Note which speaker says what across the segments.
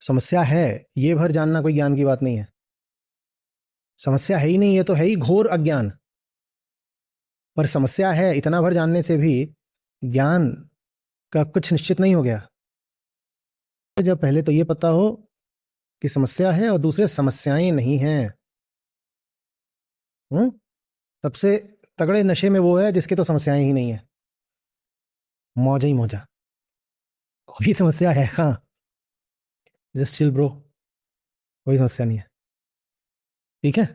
Speaker 1: समस्या है ये भर जानना कोई ज्ञान की बात नहीं है। समस्या है ही नहीं, ये तो है ही घोर अज्ञान। पर समस्या है इतना भर जानने से भी ज्ञान का कुछ निश्चित नहीं हो गया। जब पहले तो ये पता हो कि समस्या है और दूसरे समस्याएं नहीं हैं। सबसे तगड़े नशे में वो है जिसके तो समस्याएं ही नहीं है। मौजा ही मौजा, कोई समस्या है हाँ, जस्ट चिल ब्रो, कोई समस्या नहीं है। ठीक है,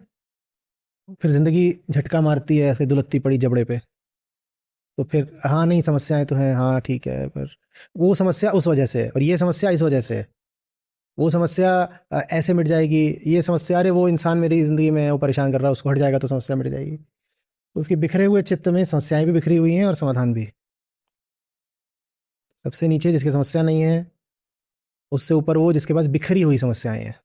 Speaker 1: फिर जिंदगी झटका मारती है ऐसे दुलत्ती पड़ी जबड़े पे, तो फिर हाँ नहीं समस्याएं तो हैं, हाँ ठीक है, पर वो समस्या उस वजह से है और ये समस्या इस वजह से है। वो समस्या ऐसे मिट जाएगी, ये समस्या अरे वो इंसान मेरी ज़िंदगी में वो परेशान कर रहा है, उसको हट जाएगा तो समस्या मिट जाएगी। उसके बिखरे हुए चित्त में समस्याएं भी बिखरी हुई हैं और समाधान भी। सबसे नीचे जिसकी समस्या नहीं है, उससे ऊपर वो जिसके पास बिखरी हुई समस्याएं हैं।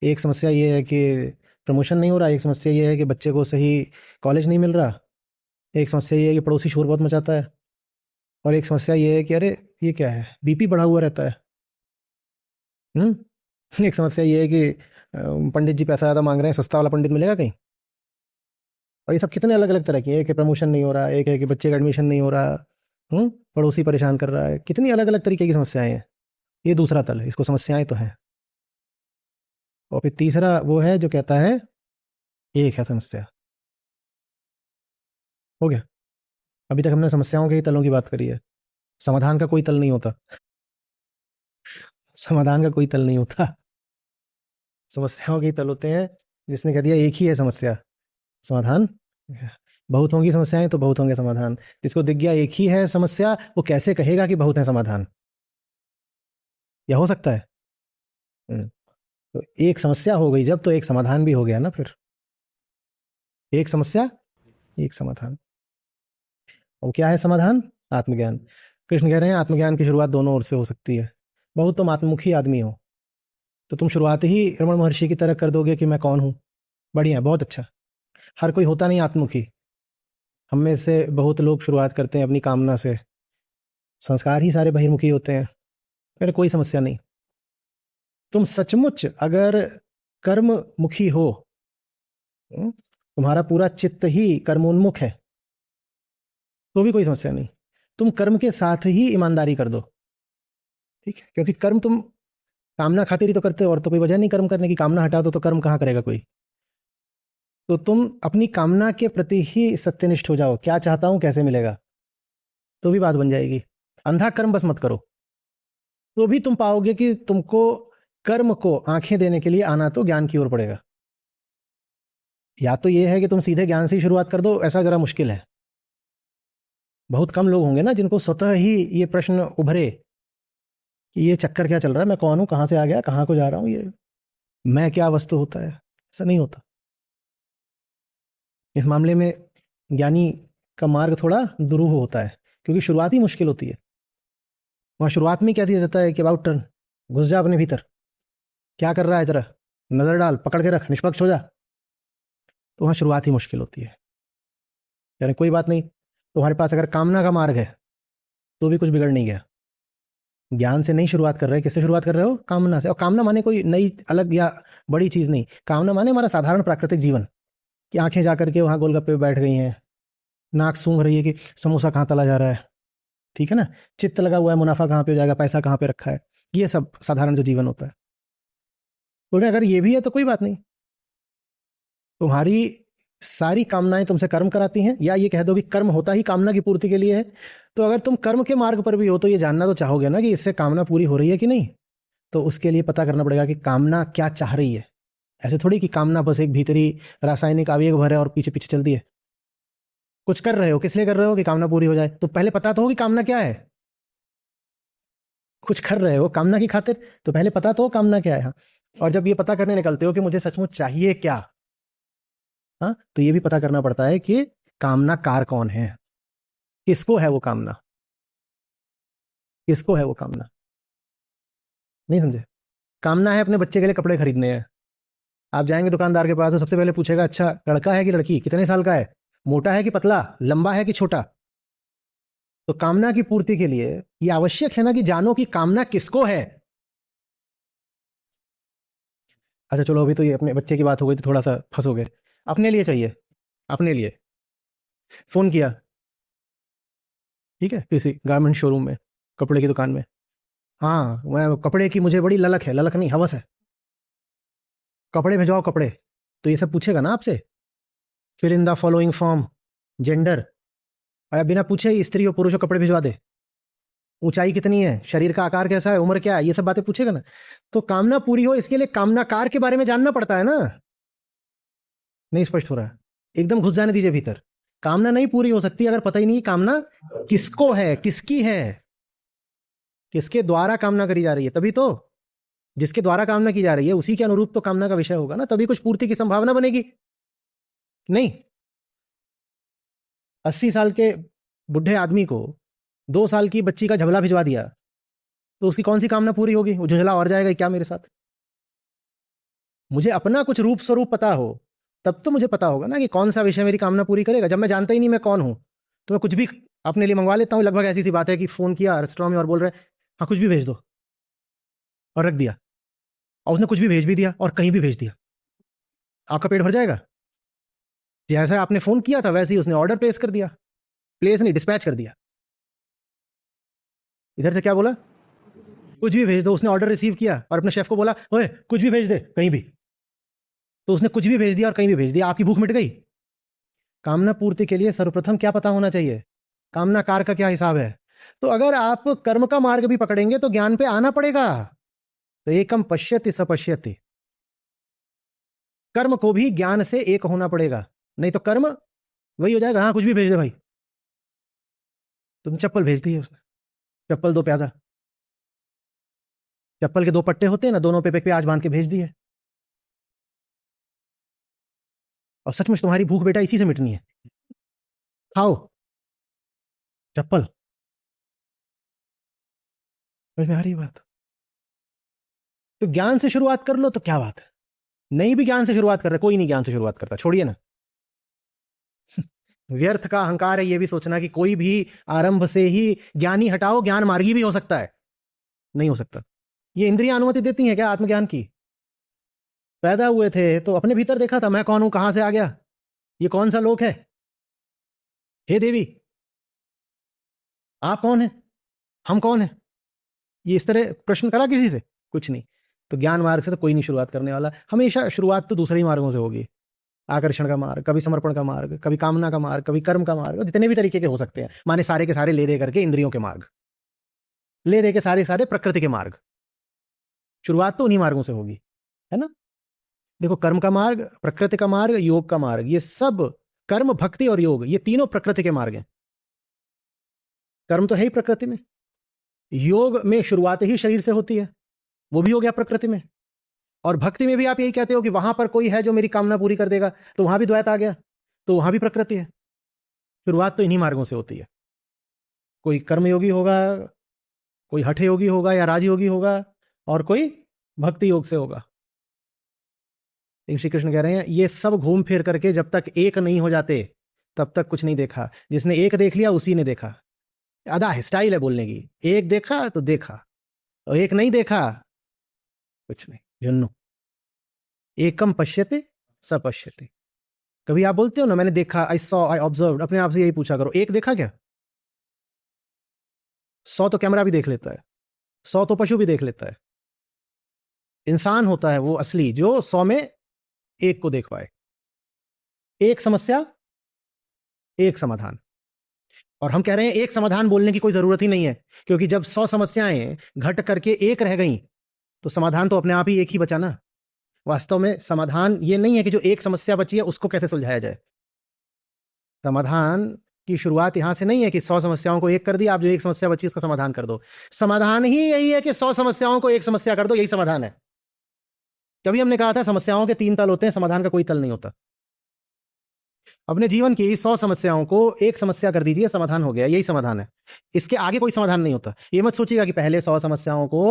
Speaker 1: एक समस्या ये है कि प्रमोशन नहीं हो रहा, एक समस्या ये है कि बच्चे को सही कॉलेज नहीं मिल रहा, एक समस्या ये है कि पड़ोसी शोर बहुत मचाता है, और एक समस्या ये है कि अरे ये क्या है, बीपी बढ़ा हुआ रहता है। एक समस्या ये है कि पंडित जी पैसा ज़्यादा मांग रहे हैं, सस्ता वाला पंडित मिलेगा कहीं। और ये सब कितने अलग अलग तरह की है, एक है प्रमोशन नहीं हो रहा, एक है कि बच्चे का एडमिशन नहीं हो रहा, पड़ोसी परेशान कर रहा है, कितनी अलग अलग तरीके की समस्याएं हैं। ये दूसरा तल है, इसको समस्याएं तो हैं। और फिर तीसरा वो है जो कहता है एक है समस्या। हो गया। अभी तक हमने समस्याओं के ही तलों की बात करी है, समाधान का कोई तल नहीं होता। समाधान का कोई तल नहीं होता, समस्याओं के ही तल होते हैं। जिसने कह दिया एक ही है समस्या, समाधान बहुत होंगी समस्याएं तो बहुत होंगे समाधान। जिसको दिख गया एक ही है समस्या, वो कैसे कहेगा कि बहुत है समाधान? या हो सकता है? तो एक समस्या हो गई जब, तो एक समाधान भी हो गया ना। फिर एक समस्या एक समाधान। और क्या है समाधान? आत्मज्ञान। कृष्ण कह रहे हैं आत्मज्ञान की शुरुआत दोनों ओर से हो सकती है। बहुत तुम आत्ममुखी आदमी हो, तो तुम शुरुआत ही रमण महर्षि की तरह कर दोगे कि मैं कौन हूँ। बढ़िया, बहुत अच्छा। हर कोई होता नहीं आत्ममुखी। हम में से बहुत लोग शुरुआत करते हैं अपनी कामना से, संस्कार ही सारे बहिर्मुखी होते हैं। फिर कोई समस्या नहीं। तुम सचमुच अगर कर्ममुखी हो, तुम्हारा पूरा चित्त ही कर्मोन्मुख है, तो भी कोई समस्या नहीं। तुम कर्म के साथ ही ईमानदारी कर दो, ठीक है? क्योंकि कर्म तुम कामना खातिर ही तो करते हो, और तो कोई वजह नहीं कर्म करने की। कामना हटा दो तो कर्म कहाँ करेगा कोई। तो तुम अपनी कामना के प्रति ही सत्यनिष्ठ हो जाओ, क्या चाहता हूं कैसे मिलेगा, तो भी बात बन जाएगी। अंधा कर्म बस मत करो, तो भी तुम पाओगे कि तुमको कर्म को आंखें देने के लिए आना तो ज्ञान की ओर पड़ेगा। या तो ये है कि तुम सीधे ज्ञान से ही शुरुआत कर दो, ऐसा जरा मुश्किल है। बहुत कम लोग होंगे ना जिनको स्वतः ही ये प्रश्न उभरे कि ये चक्कर क्या चल रहा है, मैं कौन हूं, कहां से आ गया, कहां को जा रहा हूं, ये मैं क्या वस्तु होता है। ऐसा नहीं होता। इस मामले में ज्ञानी का मार्ग थोड़ा दुरूह होता है, क्योंकि शुरुआत ही मुश्किल होती है। वहां शुरुआत में क्या दिया जाता है कि अबाउट टर्न, घुस जा अपने भीतर, क्या कर रहा है जरा नजर डाल, पकड़ के रख, निष्पक्ष हो जा। तो वहां शुरुआत ही मुश्किल होती है। यानी कोई बात नहीं, तुम्हारे पास अगर कामना का मार्ग है तो भी कुछ बिगड़ नहीं गया। ज्ञान से नहीं शुरुआत कर रहे, किससे शुरुआत कर रहे हो? कामना से। और कामना माने कोई नई अलग या बड़ी चीज नहीं, कामना माने हमारा साधारण प्राकृतिक जीवन, कि आंखें जाकर के वहां गोलगप्पे पे बैठ गई हैं, नाक सूंघ रही है कि समोसा कहाँ तला जा रहा है, ठीक है ना, चित्त लगा हुआ है मुनाफा कहाँ पे हो जाएगा, पैसा कहाँ पे रखा है। ये सब साधारण जो जीवन होता है। बोले अगर ये भी है तो कोई बात नहीं, तुम्हारी सारी कामनाएं तुमसे कर्म कराती हैं, या ये कह दो कि कर्म होता ही कामना की पूर्ति के लिए है। तो अगर तुम कर्म के मार्ग पर भी हो तो ये जानना तो चाहोगे ना कि इससे कामना पूरी हो रही है कि नहीं। तो उसके लिए पता करना पड़ेगा कि कामना क्या चाह रही है। ऐसे थोड़ी कि कामना बस एक भीतरी रासायनिक आवेग भर है और पीछे पीछे चलती है। कुछ कर रहे हो, किस लिए कर रहे हो? कि कामना पूरी हो जाए। तो पहले पता तो हो कि कामना क्या है। कुछ कर रहे हो कामना की खातिर, तो पहले पता तो हो कामना क्या है। हाँ। और जब ये पता करने निकलते हो कि मुझे सचमुच चाहिए क्या, हाँ, तो ये भी पता करना पड़ता है कि कामना कार कौन है, किसको है वो कामना, किसको है वो कामना। नहीं समझे? कामना है अपने बच्चे के लिए कपड़े खरीदने हैं। आप जाएंगे दुकानदार के पास तो सबसे पहले पूछेगा अच्छा लड़का है कि लड़की, कितने साल का है, मोटा है कि पतला, लंबा है कि छोटा। तो कामना की पूर्ति के लिए ये आवश्यक है ना कि जानो कि कामना किसको है। अच्छा चलो, अभी तो ये अपने बच्चे की बात हो गई तो थोड़ा सा फंसोगे। अपने लिए चाहिए, अपने लिए फ़ोन किया, ठीक है, किसी गारमेंट शोरूम में, कपड़े की दुकान में। हाँ, मैं कपड़े की मुझे बड़ी ललक है, ललक नहीं हवस है, कपड़े भिजवाओ कपड़े। तो ये सब पूछेगा ना आपसे, fill in the following form, gender, और बिना पूछे ही स्त्री और पुरुष को कपड़े भिजवा दे, ऊंचाई कितनी है, शरीर का आकार कैसा है, उम्र क्या है, ये सब बातें पूछेगा ना। तो कामना पूरी हो इसके लिए कामनाकार के बारे में जानना पड़ता है ना। नहीं स्पष्ट हो रहा है? एकदम घुस जाने दीजिए भीतर। कामना नहीं पूरी हो सकती अगर पता ही नहीं कामना किसको है, किसकी है, किसके द्वारा कामना करी जा रही है। तभी तो जिसके द्वारा कामना की जा रही है उसी के अनुरूप तो कामना का विषय होगा ना, तभी कुछ पूर्ति की संभावना बनेगी। नहीं, 80 साल के बुढ़े आदमी को 2 साल की बच्ची का झबला भिजवा दिया तो उसकी कौन सी कामना पूरी होगी? वो झुंझला और जाएगा क्या मेरे साथ? मुझे अपना कुछ रूप स्वरूप पता हो तब तो मुझे पता होगा ना कि कौन सा विषय मेरी कामना पूरी करेगा। जब मैं जानता ही नहीं मैं कौन हूं तो मैं कुछ भी अपने लिए मंगवा लेता हूं। लगभग ऐसी सी बात है कि फोन किया रेस्टोरेंट में और बोल रहे हैं हाँ कुछ भी भेज दो, और रख दिया, और उसने कुछ भी भेज भी दिया और कहीं भी भेज दिया। आपका पेट भर जाएगा? जैसा आपने फोन किया था वैसे ही उसने ऑर्डर प्लेस कर दिया, प्लेस नहीं डिस्पैच कर दिया। इधर से क्या बोला? कुछ भी भेज दो। उसने ऑर्डर रिसीव किया और अपने शेफ को बोला ओए कुछ भी भेज दे कहीं भी, तो उसने कुछ भी भेज दिया और कहीं भी भेज दिया। आपकी भूख मिट गई। कामना पूर्ति के लिए सर्वप्रथम क्या पता होना चाहिए? कामनाकार का क्या हिसाब है। तो अगर आप कर्म का मार्ग भी पकड़ेंगे तो ज्ञान पे आना पड़ेगा। तो एकम पश्यति सपश्यति, कर्म को भी ज्ञान से एक होना पड़ेगा, नहीं तो कर्म वही हो जाएगा हाँ कुछ भी भेज दे भाई। तुम चप्पल भेज दी है उसने, चप्पल 2 प्याजा, चप्पल के 2 पट्टे होते हैं ना, दोनों पे प्याज बांध के भेज दिए। और सचमुच तुम्हारी भूख बेटा इसी से मिटनी है। खाओ चप्पल। समझ में आ रही बात? तो ज्ञान से शुरुआत कर लो तो क्या बात है। नहीं भी ज्ञान से शुरुआत कर रहे, कोई नहीं ज्ञान से शुरुआत करता, छोड़िए ना। व्यर्थ का अहंकार है ये भी सोचना कि कोई भी आरंभ से ही ज्ञानी हटाओ ज्ञान मार्गी भी हो सकता है। नहीं हो सकता। ये इंद्रियां अनुमति देती हैं क्या आत्मज्ञान की? पैदा हुए थे तो अपने भीतर देखा था मैं कौन हूं, कहां से आ गया, ये कौन सा लोक है, हे देवी आप कौन है, हम कौन है, ये इस तरह प्रश्न करा किसी से? कुछ नहीं। तो ज्ञान मार्ग से तो कोई नहीं शुरुआत करने वाला। हमेशा शुरुआत तो दूसरे ही मार्गों से होगी। आकर्षण का मार्ग, कभी समर्पण का मार्ग, कभी कामना का मार्ग, कभी कर्म का मार्ग, जितने भी तरीके के हो सकते हैं, माने सारे के सारे ले दे करके इंद्रियों के मार्ग, ले दे के सारे सारे प्रकृति के मार्ग। शुरुआत तो उन्हीं मार्गों से होगी, है ना। देखो कर्म का मार्ग, प्रकृति का मार्ग, योग का मार्ग, ये सब कर्म भक्ति और योग ये तीनों प्रकृति के मार्ग हैं। कर्म तो है ही प्रकृति में, योग में शुरुआत ही शरीर से होती है, वो भी हो गया प्रकृति में। और भक्ति में भी आप यही कहते हो कि वहां पर कोई है जो मेरी कामना पूरी कर देगा, तो वहां भी द्वैत आ गया, तो वहां भी प्रकृति है। शुरुआत तो इन्हीं मार्गों से होती है। कोई कर्मयोगी होगा, कोई हठ योगी होगा या राजयोगी होगा, और कोई भक्ति योग से होगा। श्री कृष्ण कह रहे हैं ये सब घूम फिर करके जब तक एक नहीं हो जाते तब तक कुछ नहीं देखा। जिसने एक देख लिया उसी ने देखा। अदा है, स्टाइल है बोलने की। एक देखा तो देखा, और एक नहीं देखा कुछ नहीं, जुन्नू। एकम पश्यते सपश्यते। कभी आप बोलते हो ना मैंने देखा, आई सॉ, आई ऑब्जर्व, अपने आप से यही पूछा करो एक देखा क्या? 100 तो कैमरा भी देख लेता है, 100 तो पशु भी देख लेता है। इंसान होता है वो असली जो 100 में एक को देख पाए। एक समस्या एक समाधान। और हम कह रहे हैं एक समाधान बोलने की कोई जरूरत ही नहीं है, क्योंकि जब 100 समस्याएं घट करके एक रह गई तो समाधान तो अपने आप ही एक ही बचा ना। वास्तव में समाधान ये नहीं है कि जो एक समस्या बची है उसको कैसे सुलझाया जाए। समाधान की शुरुआत यहां से नहीं है कि 100 समस्याओं को एक कर दिया, आप जो एक समस्या बची उसका समाधान कर दो। समाधान ही यही है कि 100 समस्याओं को एक समस्या कर दो, यही समाधान है। तभी हमने कहा था समस्याओं के 3 तल होते हैं, समाधान का कोई तल नहीं होता। अपने जीवन की 100 समस्याओं को एक समस्या कर दीजिए, समाधान हो गया, यही समाधान है। इसके आगे कोई समाधान नहीं होता। ये मत सोचिएगा कि पहले 100 समस्याओं को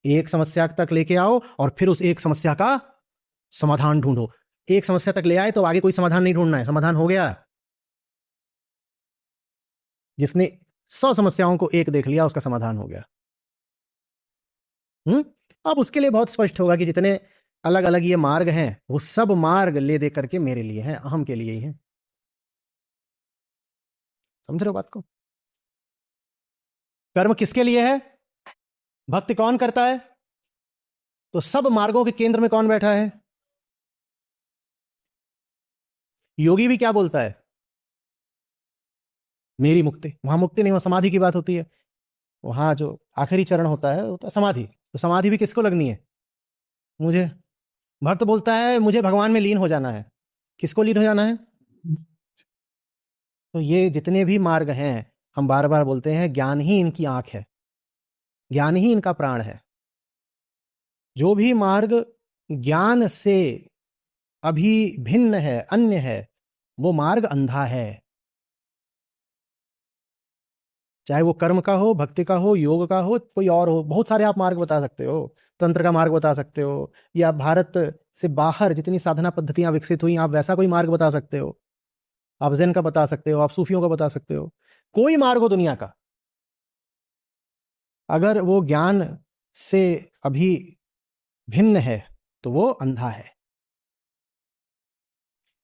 Speaker 1: एक समस्या तक लेके आओ और फिर उस एक समस्या का समाधान ढूंढो। एक समस्या तक ले आए तो आगे कोई समाधान नहीं ढूंढना है, समाधान हो गया। जिसने 100 समस्याओं को एक देख लिया उसका समाधान हो गया। अब उसके लिए बहुत स्पष्ट होगा कि जितने अलग अलग ये मार्ग हैं, वो सब मार्ग ले दे करके मेरे लिए हैं, अहम के लिए ही हैं। समझ रहे हो बात को? कर्म किसके लिए है? भक्ति कौन करता है? तो सब मार्गों के केंद्र में कौन बैठा है? योगी भी क्या बोलता है? मेरी मुक्ति। वहां मुक्ति नहीं, वहां समाधि की बात होती है। वहां जो आखिरी चरण होता है होता है समाधि। तो समाधि भी किसको लगनी है? मुझे। भक्त बोलता है मुझे भगवान में लीन हो जाना है। किसको लीन हो जाना है? तो ये जितने भी मार्ग हैं, हम बार बार बोलते हैं, ज्ञान ही इनकी आंख है, ज्ञान ही इनका प्राण है। जो भी मार्ग ज्ञान से अभी भिन्न है, अन्य है, वो मार्ग अंधा है। चाहे वो कर्म का हो, भक्ति का हो, योग का हो, कोई और हो, बहुत सारे आप मार्ग बता सकते हो। तंत्र का मार्ग बता सकते हो, या भारत से बाहर जितनी साधना पद्धतियां विकसित हुई, आप वैसा कोई मार्ग बता सकते हो। आप ज़ेन का बता सकते हो, आप सूफियों का बता सकते हो, कोई मार्ग हो दुनिया का, अगर वो ज्ञान से अभी भिन्न है तो वो अंधा है।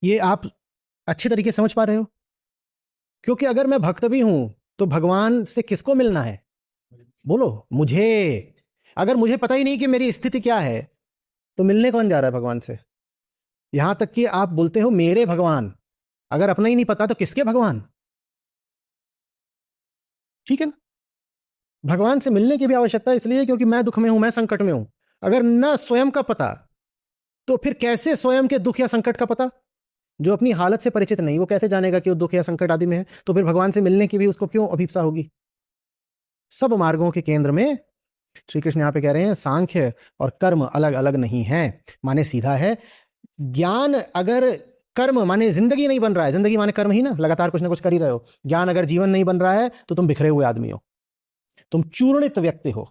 Speaker 1: ये आप अच्छे तरीके से समझ पा रहे हो? क्योंकि अगर मैं भक्त भी हूं तो भगवान से किसको मिलना है? बोलो मुझे। अगर मुझे पता ही नहीं कि मेरी स्थिति क्या है, तो मिलने कौन जा रहा है भगवान से? यहां तक कि आप बोलते हो मेरे भगवान, अगर अपना ही नहीं पता तो किसके भगवान? ठीक है ना? भगवान से मिलने की भी आवश्यकता इसलिए क्योंकि मैं दुख में हूं, मैं संकट में हूं। अगर न स्वयं का पता, तो फिर कैसे स्वयं के दुख या संकट का पता? जो अपनी हालत से परिचित नहीं, वो कैसे जानेगा कि वो दुख या संकट आदि में है? तो फिर भगवान से मिलने की भी उसको क्यों अभिप्सा होगी? सब मार्गों के केंद्र में श्री कृष्ण यहां पे कह रहे हैं सांख्य और कर्म अलग अलग नहीं है। माने सीधा है, ज्ञान अगर कर्म माने जिंदगी नहीं बन रहा है, जिंदगी माने कर्म ही ना, लगातार कुछ ना कुछ कर ही रहे हो। ज्ञान अगर जीवन नहीं बन रहा है तो तुम बिखरे हुए आदमी हो, तुम चूर्णित व्यक्ति हो।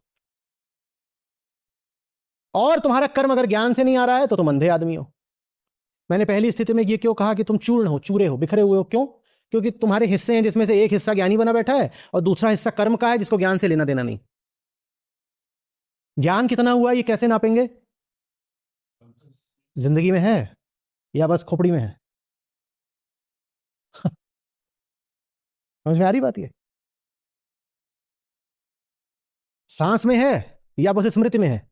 Speaker 1: और तुम्हारा कर्म अगर ज्ञान से नहीं आ रहा है तो तुम अंधे आदमी हो। मैंने पहली स्थिति में ये क्यों कहा कि तुम चूर्ण हो, चूरे हो, बिखरे हुए हो? क्यों? क्योंकि तुम्हारे हिस्से हैं जिसमें से एक हिस्सा ज्ञानी बना बैठा है और दूसरा हिस्सा कर्म का है जिसको ज्ञान से लेना देना नहीं। ज्ञान कितना हुआ ये कैसे नापेंगे? जिंदगी में है या बस खोपड़ी में है? समझ में आ रही बात? ये सांस में है या बस स्मृति में है?